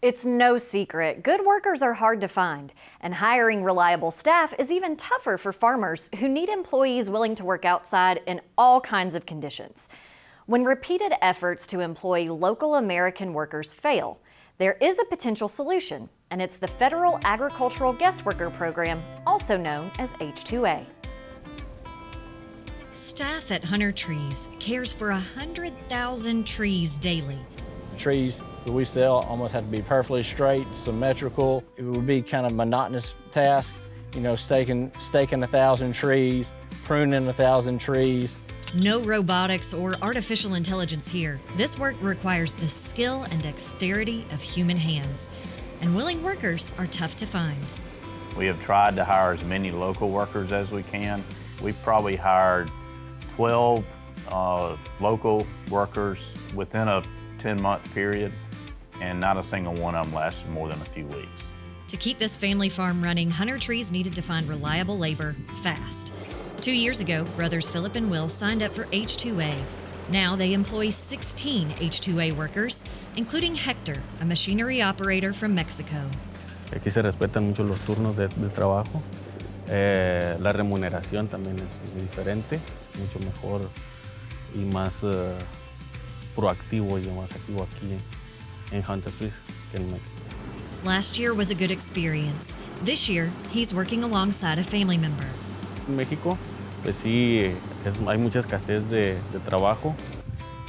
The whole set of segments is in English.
It's no secret, good workers are hard to find, and hiring reliable staff is even tougher for farmers who need employees willing to work outside in all kinds of conditions. When repeated efforts to employ local American workers fail, there is a potential solution, and it's the Federal Agricultural Guest Worker Program, also known as H2A. Staff at Hunter Trees cares for 100,000 trees daily. Trees that we sell almost have to be perfectly straight, symmetrical. It would be kind of a monotonous task, you know, staking 1,000 trees, pruning 1,000 trees. No robotics or artificial intelligence here. This work requires the skill and dexterity of human hands, and willing workers are tough to find. We have tried to hire as many local workers as we can. We've probably hired 12 local workers within a 10-month period, and not a single one of them lasted more than a few weeks. To keep this family farm running, Hunter Trees needed to find reliable labor fast. 2 years ago, brothers Philip and Will signed up for H2A. Now they employ 16 H2A workers, including Hector, a machinery operator from Mexico. Aquí se respetan mucho los turnos de trabajo. La remuneración también es muy diferente, mucho mejor y más proactivo y más activo aquí en Hunter Trees que en México. Last year was a good experience. This year, he's working alongside a family member. En México, pues sí, hay mucha escasez de trabajo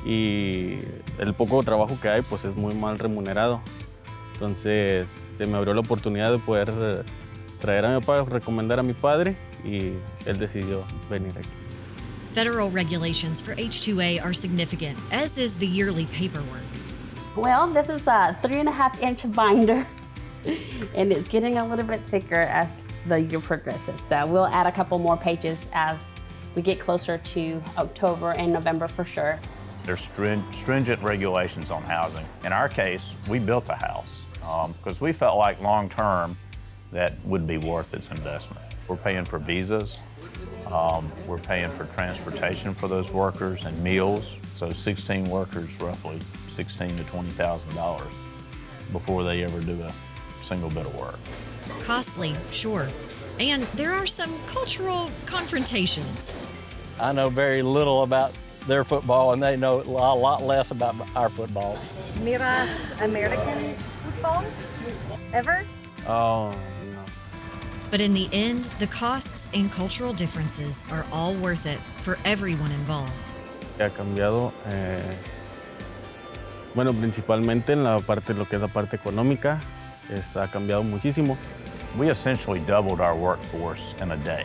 y el poco trabajo que hay, pues es muy mal remunerado. Entonces, se me abrió la oportunidad de poder traer a mi papá, recomendar a mi padre y él decidió venir aquí. Federal regulations for H2A are significant, as is the yearly paperwork. Well, this is a 3.5-inch binder, and it's getting a little bit thicker as the year progresses. So we'll add a couple more pages as we get closer to October and November for sure. There's stringent regulations on housing. In our case, we built a house because we felt like long-term that would be worth its investment. We're paying for visas. We're paying for transportation for those workers and meals. So 16 workers, roughly $16,000 to $20,000 before they ever do a single bit of work. Costly, sure. And there are some cultural confrontations. I know very little about their football, and they know a lot less about our football. Miras American football? Ever? Oh, no. But in the end, the costs and cultural differences are all worth it for everyone involved. Ha cambiado, bueno, principalmente en la parte, lo que es la parte económica, ha cambiado muchísimo. We essentially doubled our workforce in a day.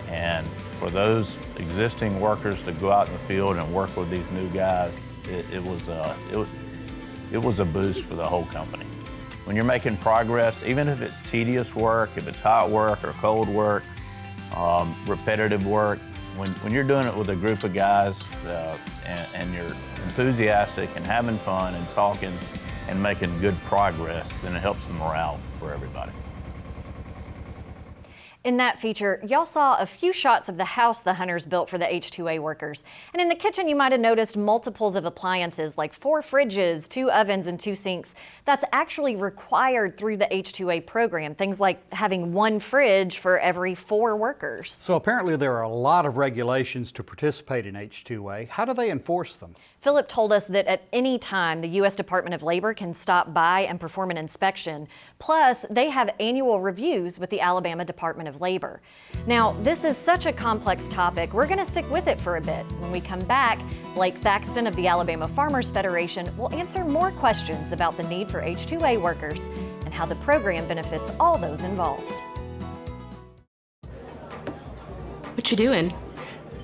And for those existing workers to go out in the field and work with these new guys, it was a boost for the whole company. When you're making progress, even if it's tedious work, if it's hot work or cold work, repetitive work, when you're doing it with a group of guys and you're enthusiastic and having fun and talking and making good progress, then it helps the morale for everybody. In that feature, y'all saw a few shots of the house the Hunters built for the H2A workers. And in the kitchen, you might have noticed multiples of appliances like 4 fridges, 2 ovens, and 2 sinks. That's actually required through the H2A program, things like having 1 fridge for every 4 workers. So apparently there are a lot of regulations to participate in H2A. How do they enforce them? Philip told us that at any time, the U.S. Department of Labor can stop by and perform an inspection. Plus, they have annual reviews with the Alabama Department of Labor. Now, this is such a complex topic, we're going to stick with it for a bit. When we come back, Blake Thaxton of the Alabama Farmers Federation will answer more questions about the need for H2A workers and how the program benefits all those involved. What you doing?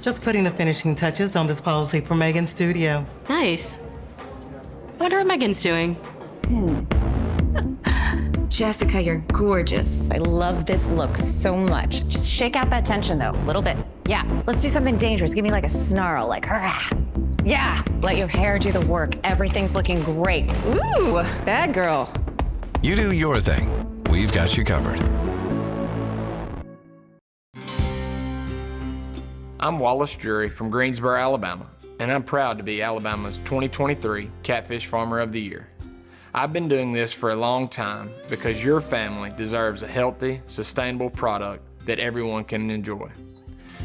Just putting the finishing touches on this policy for Megan's studio. Nice. I wonder what Megan's doing. Jessica, you're gorgeous. I love this look so much. Just shake out that tension, though, a little bit. Yeah, let's do something dangerous. Give me like a snarl, like, hurrah. Yeah, let your hair do the work. Everything's looking great. Ooh, bad girl. You do your thing. We've got you covered. I'm Wallace Drury from Greensboro, Alabama, and I'm proud to be Alabama's 2023 Catfish Farmer of the Year. I've been doing this for a long time because your family deserves a healthy, sustainable product that everyone can enjoy.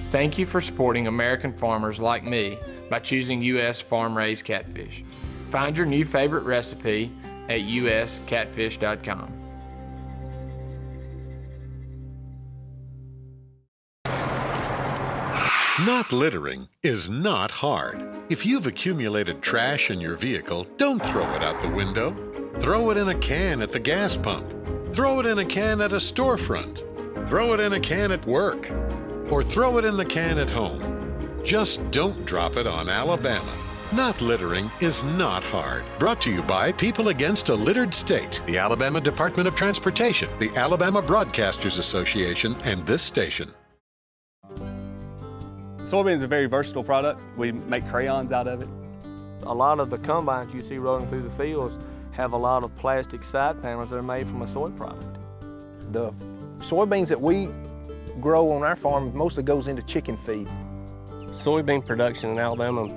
Thank you for supporting American farmers like me by choosing U.S. farm-raised catfish. Find your new favorite recipe at uscatfish.com. Not littering is not hard. If you've accumulated trash in your vehicle, don't throw it out the window. Throw it in a can at the gas pump. Throw it in a can at a storefront. Throw it in a can at work. Or throw it in the can at home. Just don't drop it on Alabama. Not littering is not hard. Brought to you by People Against a Littered State, the Alabama Department of Transportation, the Alabama Broadcasters Association, and this station. Soybean is a very versatile product. We make crayons out of it. A lot of the combines you see rolling through the fields have a lot of plastic side panels that are made from a soy product. The soybeans that we grow on our farm mostly goes into chicken feed. Soybean production in Alabama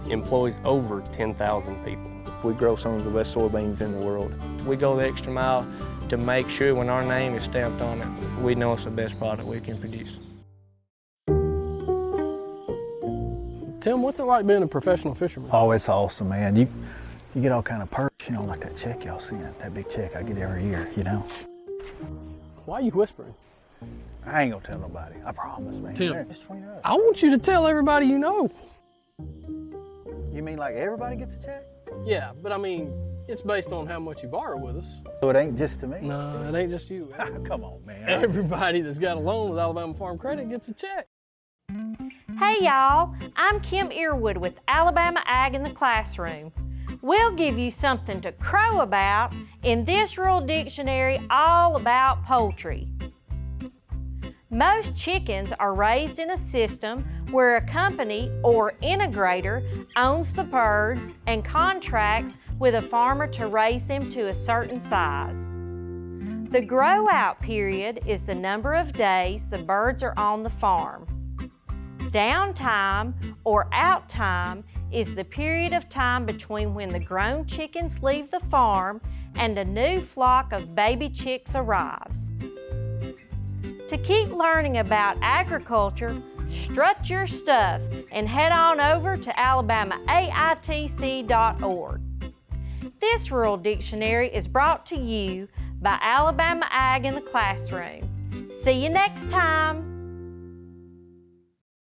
employs over 10,000 people. We grow some of the best soybeans in the world. We go the extra mile to make sure when our name is stamped on it, we know it's the best product we can produce. Tim, what's it like being a professional fisherman? Oh, it's awesome, man. You get all kind of perks, you know, like that check y'all see, that big check I get every year, you know. Why are you whispering? I ain't gonna tell nobody, I promise, man. Tim, it's between us. I want you to tell everybody you know. You mean like everybody gets a check? Yeah, but I mean, it's based on how much you borrow with us. So it ain't just to me? No, it ain't just you. Come on, man. Everybody that's got a loan with Alabama Farm Credit gets a check. Hey y'all, I'm Kim Earwood with Alabama Ag in the Classroom. We'll give you something to crow about in this rural dictionary all about poultry. Most chickens are raised in a system where a company or integrator owns the birds and contracts with a farmer to raise them to a certain size. The grow-out period is the number of days the birds are on the farm. Downtime or out time is the period of time between when the grown chickens leave the farm and a new flock of baby chicks arrives. To keep learning about agriculture, strut your stuff and head on over to alabamaaitc.org. This rural dictionary is brought to you by Alabama Ag in the Classroom. See you next time.